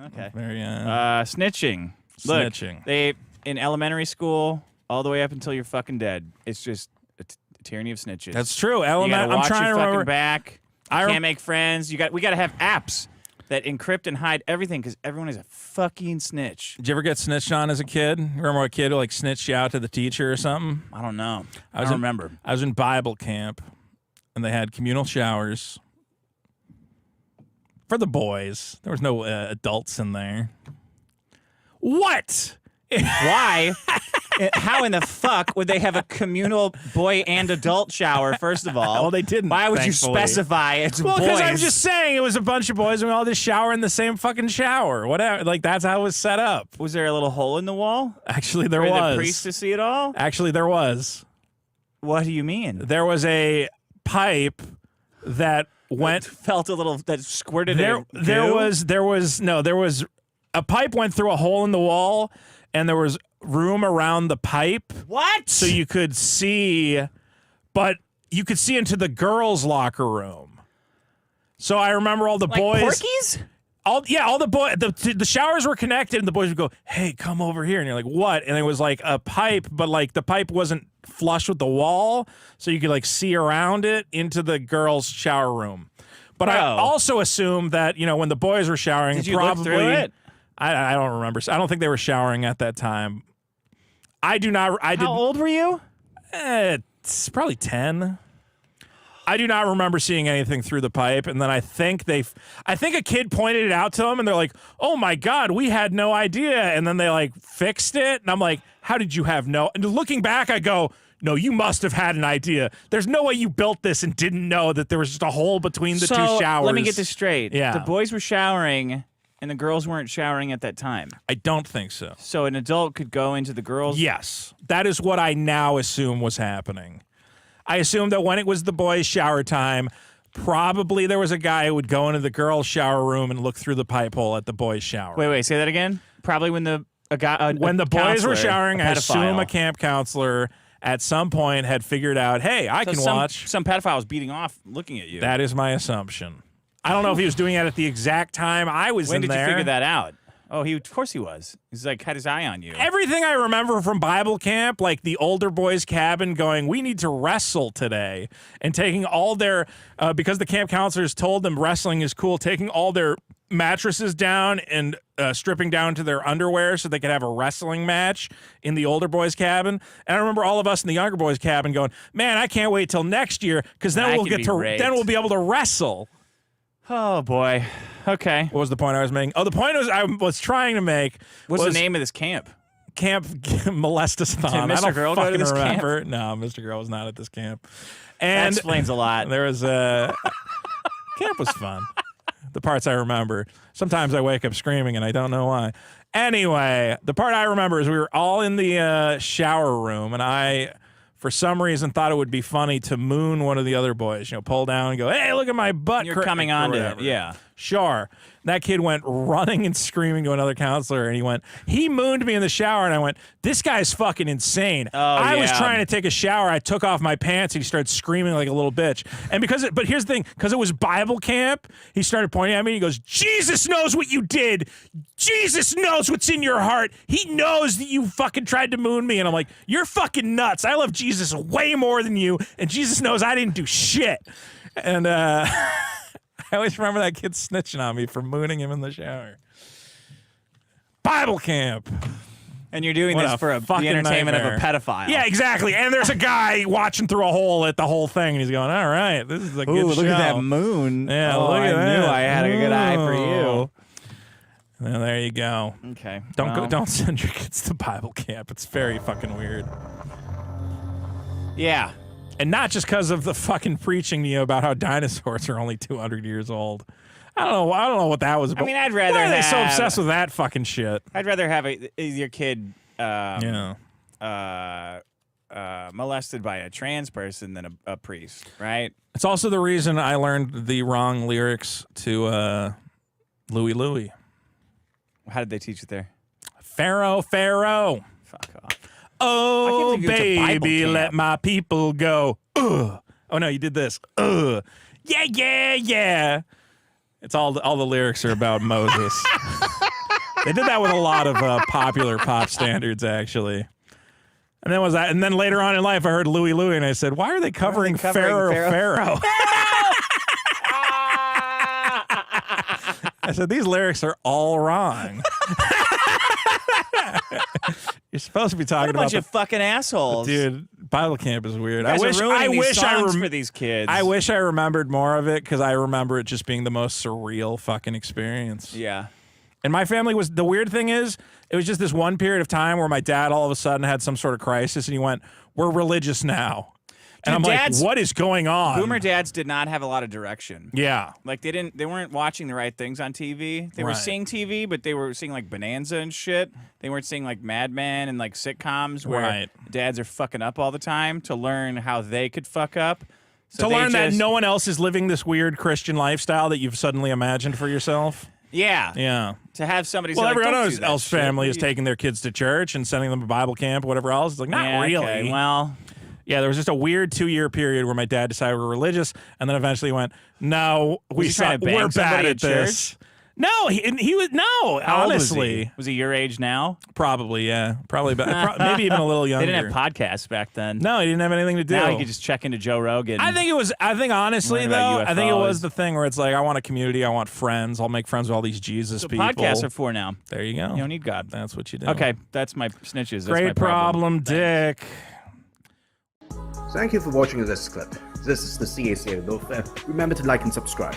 Okay. Very snitching. snitching. Look, they in elementary school all the way up until you're fucking dead. It's just a tyranny of snitches. That's true. You gotta watch I'm trying your to fucking remember. back. You can't make friends. We got to have apps that encrypt and hide everything because everyone is a fucking snitch. Did you ever get snitched on as a kid? Remember a kid who like snitched you out to the teacher or something? I don't know. I don't remember. I was in Bible camp, and they had communal showers for the boys. There was no adults in there. What? Why? How in the fuck would they have a communal boy and adult shower, first of all? Well, they didn't. Why would thankfully. you specify it's Well, boys? because I'm just saying it was a bunch of boys and we all just shower in the same fucking shower. Whatever. Like, that's how it was set up. Was there a little hole in the wall? Actually, there for was. the priest to see it all? Actually, there was. What do you mean? There was a pipe that went... Felt a little... That squirted There was a pipe went through a hole in the wall, and there was room around the pipe. What? So you could see, but you could see into the girls' locker room. So I remember all the like boys. Porkies? All the boys. The showers were connected, and the boys would go, "Hey, come over here," and you're like, "What?" And it was like a pipe, but like the pipe wasn't flush with the wall, so you could like see around it into the girls' shower room. But I also assumed that when the boys were showering, did you probably look through it? I don't remember. I don't think they were showering at that time. I do not. How old were you? It's probably 10. I do not remember seeing anything through the pipe, and then I think a kid pointed it out to them, and they're like, "Oh my God, we had no idea," and then they like fixed it, and I'm like, "How did you have no?" And looking back, I go, "No, you must have had an idea. There's no way you built this and didn't know that there was just a hole between the two showers." Let me get this straight. Yeah. The boys were showering, and the girls weren't showering at that time. I don't think so. So an adult could go into the girls'... Yes, that is what I now assume was happening. I assume that when it was the boys' shower time, probably there was a guy who would go into the girls' shower room and look through the pipe hole at the boys' shower. Wait, say that again? Probably when the boys were showering, I assume pedophile. a camp counselor at some point had figured out, hey, I can watch. Some pedophile was beating off looking at you. That is my assumption. I don't know if he was doing it at the exact time I was when in there. When did you figure that out? Oh, of course he was. He's like, had his eye on you. Everything I remember from Bible camp, like the older boys' cabin going, we need to wrestle today, and taking all their, because the camp counselors told them wrestling is cool, taking all their mattresses down and stripping down to their underwear so they could have a wrestling match in the older boys' cabin. And I remember all of us in the younger boys' cabin going, man, I can't wait till next year because then we'll be able to wrestle. Oh boy. Okay. What was the point I was making? Oh, the point I was trying to make. What's the name of this camp? Camp Molestathon. Did Mr. Girl go to this remember. camp? No, Mr. Girl was not at this camp. And that explains a lot. There was camp was fun. The parts I remember. Sometimes I wake up screaming and I don't know why. Anyway, the part I remember is we were all in the shower room, and I, for some reason, thought it would be funny to moon one of the other boys. Pull down and go, hey, look at my butt. You're coming on to it, yeah. Sure. That kid went running and screaming to another counselor, and he mooned me in the shower, and I went, this guy's fucking insane. I was trying to take a shower. I took off my pants, and he started screaming like a little bitch. And but here's the thing, because it was Bible camp, he started pointing at me, and he goes, Jesus knows what you did. Jesus knows what's in your heart. He knows that you fucking tried to moon me. And I'm like, you're fucking nuts. I love Jesus way more than you, and Jesus knows I didn't do shit. And, I always remember that kid snitching on me for mooning him in the shower. Bible camp. And you're doing this for the entertainment of a pedophile. Yeah, exactly. And there's a guy watching through a hole at the whole thing, and he's going, all right, this is a good show. Look at that moon. Yeah, look at that. I knew I had a good eye for you. Well, there you go. Okay. Don't send your kids to Bible camp. It's very fucking weird. Yeah. And not just because of the fucking preaching to you about how dinosaurs are only 200 years old. I don't know what that was about. I mean, I'd rather Why are they so obsessed with that fucking shit? I'd rather have your kid molested by a trans person than a priest, right? It's also the reason I learned the wrong lyrics to Louie Louie. How did they teach it there? Pharaoh, Pharaoh. Fuck off. Oh, baby, let my people go. Ugh. Oh, no, you did this. Ugh. Yeah, yeah, yeah. It's all the lyrics are about Moses. They did that with a lot of popular pop standards, actually. And then later on in life, I heard Louie Louie, and I said, "Why are they covering Pharaoh?" I said, "These lyrics are all wrong." You're supposed to be talking What a bunch about of fucking assholes, dude. Bible camp is weird. You guys are ruining these songs for these kids. I wish I remembered more of it because I remember it just being the most surreal fucking experience. Yeah. And my family was, the weird thing is, it was just this one period of time where my dad all of a sudden had some sort of crisis and he went, "We're religious now." And I'm like, what is going on? Boomer dads did not have a lot of direction. Yeah. Like they weren't watching the right things on TV. They were seeing TV, but they were seeing like Bonanza and shit. They weren't seeing like Mad Men and like sitcoms where dads are fucking up all the time to learn how they could fuck up. So to learn that no one else is living this weird Christian lifestyle that you've suddenly imagined for yourself. Yeah. Yeah. To have somebody say, everyone like, else family is taking their kids to church and sending them to Bible camp or whatever else. It's like, not really. Okay, well. Yeah, there was just a weird 2-year period where my dad decided we're religious, and then eventually went, "No, we're bad at this." No, he was no. How honestly, old was he your age now? Probably, yeah, probably, maybe even a little younger. They didn't have podcasts back then. No, he didn't have anything to do. Now you could just check into Joe Rogan. I think honestly though, I think it was the thing where it's like, I want a community, I want friends, I'll make friends with all these Jesus people. Podcasts are for now. There you go. You don't need God. That's what you do. Okay, that's my snitches. That's Great my problem, Dick. Thank you for watching this clip. This is the CACA Loaf. Remember to like and subscribe.